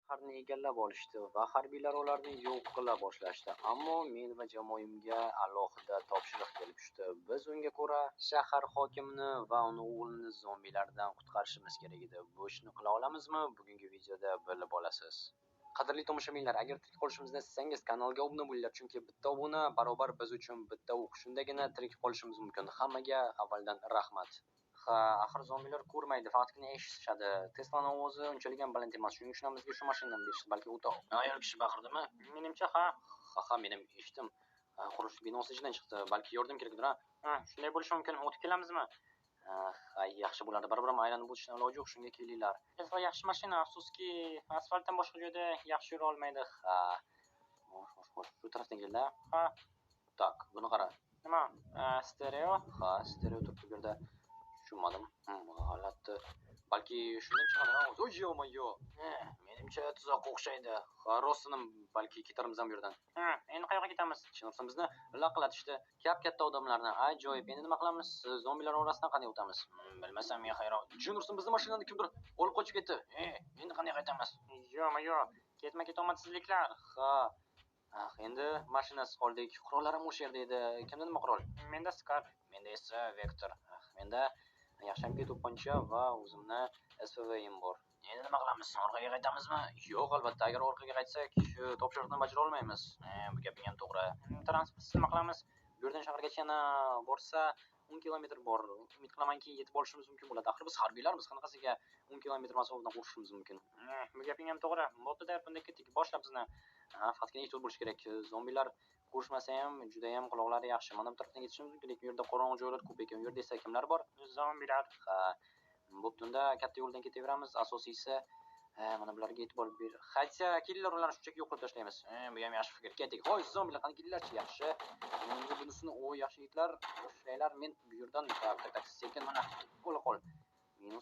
shaharni egallab olishdi va harbiylar ularni yo'q qila boshlashdi. Ammo men va jamoamga alohida topshiriq kelib tushdi. Biz unga ko'ra shahar hokimini va uni o'g'lini zombilardan qutqarishimiz kerak edi. Bu ishni qila olamizmi? Bugungi videoda bilib olasiz. Qadrli tomoshabinlar, agar tirik qolishimizni istasangiz kanalga obuna bo'linglar, chunki bitta obuna barobar biz uchun bitta o'q. Shundagina tirik qolishimiz mumkin. Hammaga avvaldan rahmat. Ha, axir zombilar ko'rmaydi, faqatgina eshitishadi. Tesla'ning ovozi unchalik ham baland emas, shuning uchun bizga shu mashinani berishdi. Balki o'ta ayol kishi baqirdimi? Menimcha ha, menim eshitdim. Qurilish binosi ichidan chiqdi. Balki yordam kerakdir, ha? Shunday bo'lishi mumkin. O'tib kelamizmi? Yaxshi bo'ladi. Baribir aylanib o'tishdan iloji yo'q, shunga kelinglar. Tesla yaxshi mashina, afsuski, asfaltdan boshqa joyda yaxshi yura olmaydi. Ha. Xo'sh, shu tarafdan keldi. Ha. Tak, buni qara. Nima? Stereo? Ha, stereo turibdi bu yerda. Tushunmadim. G'alati. Balki shundan chiqadi. Oy, yo-moyo. Menimcha tuzoqqa o'xshaydi. Ha, rostini balki ketarmiz ham bu yerdan. Endi qayoqqa ketamiz? Chinursin bizni laqlatishdi. Katta odamlarni. Ajoyib. Endi nima qilamiz? Zombilar orasidan qanday o'tamiz? Bilmasam, men hayron. Chinursin bizni mashinani kimdir olib qochib ketdi. Endi qanday qaytamiz? Yo-moyo. Ketma-ket omadsizliklar. Ha. Endi mashinasi qoldik. Qurollarim o'sha yerda edi. Kimda nima qurol? Menda Scar. Menda esa Vector. Menda yaxshamki to'pponcha va o'zimni SVM bor. Endi nima qilamiz? Orqaga qaytamizmi? Yo'q, albatta. Agar orqaga qaytsak, topshiriqni bajara olmaymiz. Bu gaping ham to'g'ri. Transportsiz nima qilamiz? Bu yerdan shahargacha yana borsa 10 kilometr bor. Umid qilamanki, yetib olishimiz mumkin bo'ladi. Axir biz harbiylarmiz, qanaqasiga 10 kilometr masofadan qo'shishimiz mumkin. Bu gaping ham to'g'ri. Bo'pti-da, bunday ketdik. Boshlab bizni. Faqatgina ehtiyot bo'lish kerak. Zombilar qo'shmasa ham juda ham quloqlari yaxshi. Mana bu tarafdan ketishimiz mumkin, lekin bu yerda qorong'u joylar ko'p ekan. Bu yerda esa kimlar bor? Zombilar. Ha. Bo'pti, unda katta yo'ldan ketaveramiz. Asosiysi mana bularga e'tibor ber. Hatto kelinglar, ularni shunchaki yo'q qilib tashlaymiz. Bu ham yaxshi fikr. Ketdik. Hoy, zombilar, qani kelinglarchi, yaxshi. Endi bunisini yaxshi yigitlar, boshlaylar. Men bu yerdan tak sekin mana qol.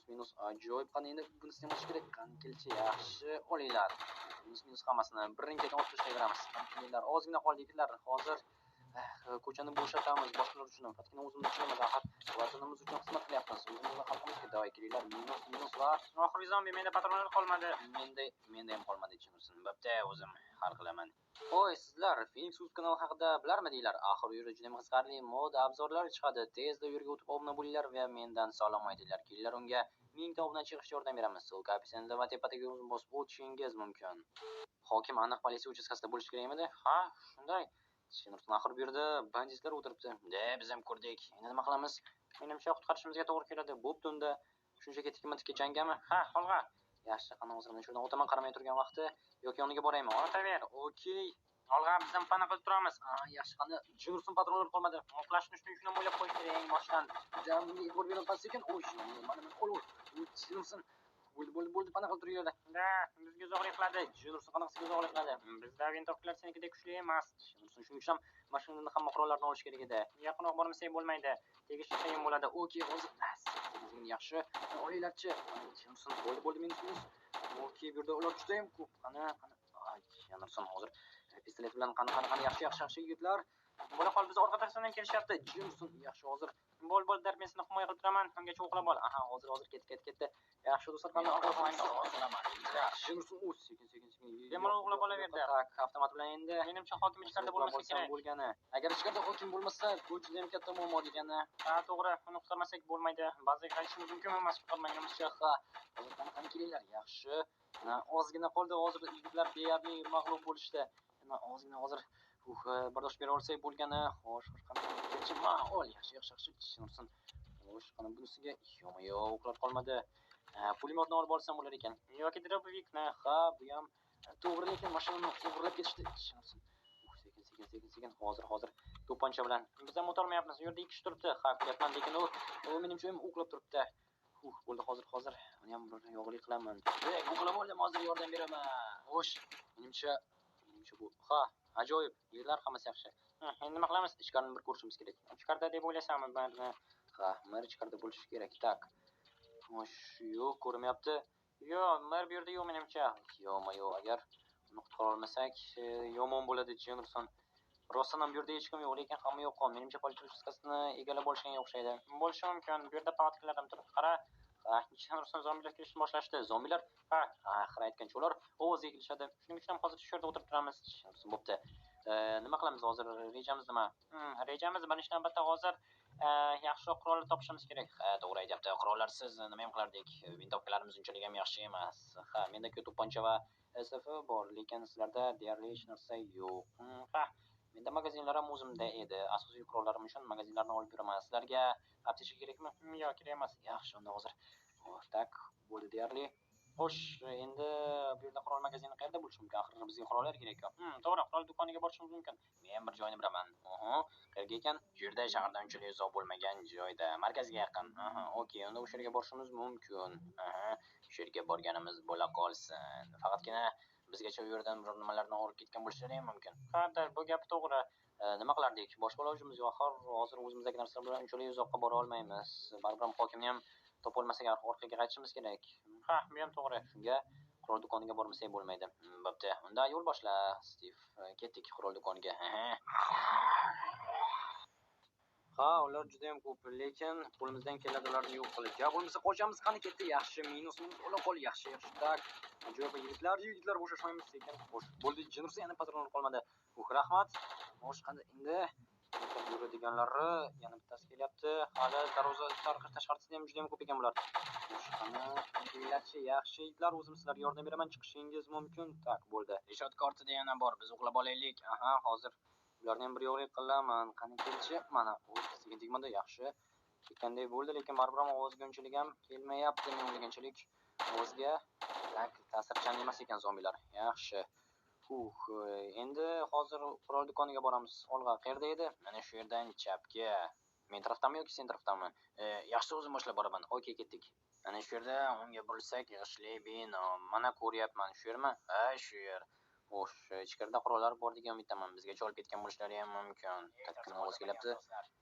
Minus ajoyib. Qani endi bunisi ham olish kerak. Qani kelchi, yaxshi olinglar. Minus hammasini birin-ketin olib tashlayveramiz. Kelinglar, ozgina qoldilar. Hozir ko'chani bo'shatamiz boshqalar uchun ham. Faqatgina o'zimiz uchun emas, axir vatanimiz uchun xizmat qilyapmiz. O'zimizni xalqimizga da'vo kelinglar. Minus va oxirgi zombi menda patronlar qolmadi. Menda ham qolmadi, ichimsin. Bo'pti, o'zim hal qilaman. Voy, sizlar Phoenix Uz kanali haqida bilarmidinglar? Axir u yerda juda ham qiziqarli mod obzorlar chiqadi. Tezda u yerga o'tib obuna bo'linglar va mendan salom aytinglar. Kelinglar, unga 1000 ta obunachi chiqishga yordam beramiz. Sulka opisiyaga va tepadagi yo'lni bosib o'tishingiz mumkin. Hokim aniq politsiya uchastkasida bo'lishi kerak edi? Ha, shunday. Chinursin, axir bu yerda banditlar o'tiribdi. Biz ham ko'rdik. Endi nima qilamiz? Menimcha qutqarishimizga to'g'ri keladi. Bo'pti, unda shunchaki tikma-tikka jangami? Ha, holg'a. Yaxshi, qani hozir shundan o'taman qaramay turgan vaqti yoki yoniga boraymi? O'taver. Okey. Olg'a, biz ham pana qilib turamiz. Yaxshi, qani Chinursin patronlar qolmadi. Oqlashni shuning uchun ham o'ylab qo'yish kerak eng boshdan. Jamga e'tibor berib sekin. Mana qo'l. Chinursin bo'ldi, pana qilib turinglar. Bizga uzoqlik qiladi. Chinursin qanaqasiga uzoqlik qiladi? Bizda vintrovkalar senikidek kuchli emas. Chinursin, shuning uchun ham mashinani hamma qurollarni olish kerak edi. Yaqinroq bormasak bo'lmaydi. Tegishli qiyin bo'ladi. Okey, hozir yaxshi. Olinglarchi. Chinursin, bo'ldi, minus. Okey, bu yerda ular juda ham ko'p. Qani. Chinursin, hozir pistolet bilan qani yaxshi yigitlar. Bo'la qol, biz orqa tarafdan kelishyapti. Chinursin, yaxshi, hozir bo'l, men seni himoya qilib turaman. Ungacha o'qlab ol. Hozir ketdi. Yaxshi do'stlar, qani Chinursin, sekin. Bemalol o'qlab olaverdi. Tak, avtomat bilan endi. Menimcha hokim ichkarida bo'lmasa kerak bo'lgani. Agar ichkarida hokim bo'lmasa, bu juda ham katta muammo degani. Ha, to'g'ri. Uni qutqarmasak bo'lmaydi. Ba'ziga qaytishimiz mumkin emas, qutqarmaganimizcha. Ha, hozir qani kelinglar, yaxshi. Ozgina qoldi, hozir yigitlar deyarli mag'lub bo'lishdi. Ozgina hozir bardosh bera olsak bo'lgani. Xo'sh, qani yaxshi. Chinursin. Xo'sh, qani bunisiga yo'q, o'qlar qolmadi. Pulemyotni olib olsam bo'lar ekan. Yoki dробовикni. Ha, bu ham to'g'ri, lekin mashinani o'g'irlab ketishdi. Chinursin. Sekin. Hozir to'pponcha bilan. Biz ham o'tolmayapmiz. Bu yerda 2 kishi turibdi. Ha, ko'ryapman, lekin u menimcha ham o'qlab turibdi. Bo'ldi, hozir. Uni ham bir yo'g'lik qilaman. O'qlab oldim, hozir yordam beraman. Xo'sh, menimcha bu. Ha, ajoyib. Yerlar hammasi yaxshi. Endi nima qilamiz? Ichkarini bir ko'rishimiz kerak. Ichkarida deb o'ylaysanmi barni? Ha, mer ichkarida bo'lishi kerak. Tak. Xo'sh, yo'q, ko'rmayapti. Yo'q, mer bu yerda yo'q menimcha. Yo'q, agar uni qutqara olmasak, yomon bo'ladi, Chinursin. Rostdan ham bu yerda hech kim yo'q, lekin hamma yo'q. Menimcha politsiya uchastkasini egallab olishga o'xshaydi. Bo'lishi mumkin. Bu yerda palatkalar ham turibdi. Qara. Nishonursan zombilar kelishni boshlashdi. Zombilar axir aytgancha ular ovozga kelishadi. Shuning uchun ham hozir shu yerda o'tirib turamiz. Bo'pti. Nima qilamiz hozir? Rejamiz nima? Rejamiz birinchi navbatda hozir yaxshiroq qurollar topishimiz kerak. To'g'ri aytyapti. Qurollarsiz nima ham qilardik? Vintовkalarimiz unchalik ham yaxshi emas. Menda to'pponcha va SF bor, lekin sizlarda deyarli hech narsa yo'q. Menda magazinlar ham o'zimda edi. Asosiy qurollarim uchun magazinlarni olib yuraman. Sizlarga aptechka kerakmi? Yo'q, kerak emas. Yaxshi, unda hozir. Tak, bo'ldi deyarli. Xo'sh, endi bu yerda qurol magazini qayerda bo'lishi mumkin? Axir bizga qurollar kerak-ku. To'g'ri, qurol do'koniga borishimiz mumkin. Men bir joyni bilaman. Qayerga ekan? Bu yerda shahardan unchalik uzoq bo'lmagan joyda, markazga yaqin. Okey, unda o'sha yerga borishimiz mumkin. Shu yerga borganimiz bo'la qolsin. Faqatgina bizgacha u yerdan bir nimalarni olib ketgan bo'lishlari ham mumkin. Bu gap to'g'ri. Nima qilardik? Boshqa ilojimiz yo'q. Axir hozir o'zimizdagi narsalar bilan unchalik uzoqqa bora olmaymiz. Baribir hokimni ham topolmasak orqaga qaytishimiz kerak. Bu ham to'g'ri. Shunga qurol do'koniga bormasak bo'lmaydi. Bo'pti. Unda yo'l boshla, Stiv. Ketdik qurol do'koniga. Ular juda ham ko'p, lekin qo'limizdan keladi ularni yo'q qilish. Ya bo'lmasa qochamiz, qani ketdi. Yaxshi, minus bo'la qol, yaxshi. Tak. Ajoyib yigitlar bo'shashmaymiz lekin. Xo'sh, bo'ldi, jinursa yana patronlar qolmadi. Rahmat. Xo'sh, qani endi yuradiganlari yana bittasi kelyapti. Hali darvoza tashqarisida ham juda ham ko'p ekan bular. Xo'sh, qani yaxshi yigitlar, o'zim sizlarga yordam beraman, chiqishingiz mumkin. Tak, bo'ldi. Ijod kortida yana bor. Biz uxlab olaylik. Hozir ularni ham bir yo'g'lik qilaman. Qani kelchi, mana o'zimga tegmadi, yaxshi. Ketgandek bo'ldi, lekin baribir ham ovozga unchalik ham kelmayapti. Men o'ylaganchalik ovozga ta'sirchan emas ekan zombilar. Yaxshi. Endi hozir qurol do'koniga boramiz. Olg'a qayerda edi? Mana shu yerdan chapga. Men tarafdami yoki sen tarafdami? Yaxshi, o'zim boshlab boraman. Okey, ketdik. Mana shu yerda unga burilsak, yaxshi bino. Mana ko'ryapman, shu yermi? Shu yer. Xo'sh, ichkarida qurollar bor degan umiddaman. Bizgacha olib ketgan bo'lishlari ham mumkin. Takkina ovoz kelyapti.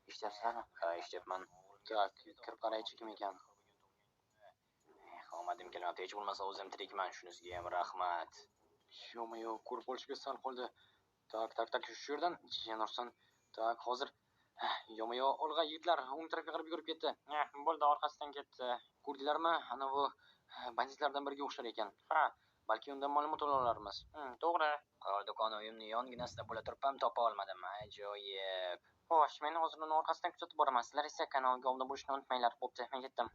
Eshityapsizlarmi? Eshityapman. Tak, kirib qaraychi kim ekan. Omadim kelyapti. Hech bo'lmasa o'zim tirikman. Shunisiga ham rahmat. Yo-moyo, ko'rib olishga sal qoldi. Tak, shu yerdan janursan. Tak, hozir. Yo-moyo, olg'a yigitlar, o'ng tarafga qarab yugurib ketdi. Bo'ldi, orqasidan ketdi. Ko'rdinglarmi? Ana bu banditlardan biriga o'xshar ekan. Balki undan ma'lumot ola olarmiz. To'g'ri. Qurol do'koni uyimni yonginasida bo'la turib ham topa olmadim. Ajoyib. Xo'sh, men hozir uni orqasidan kuzatib boraman. Sizlar esa kanalga obuna bo'lishni unutmanglar. Bo'pti, men ketdim.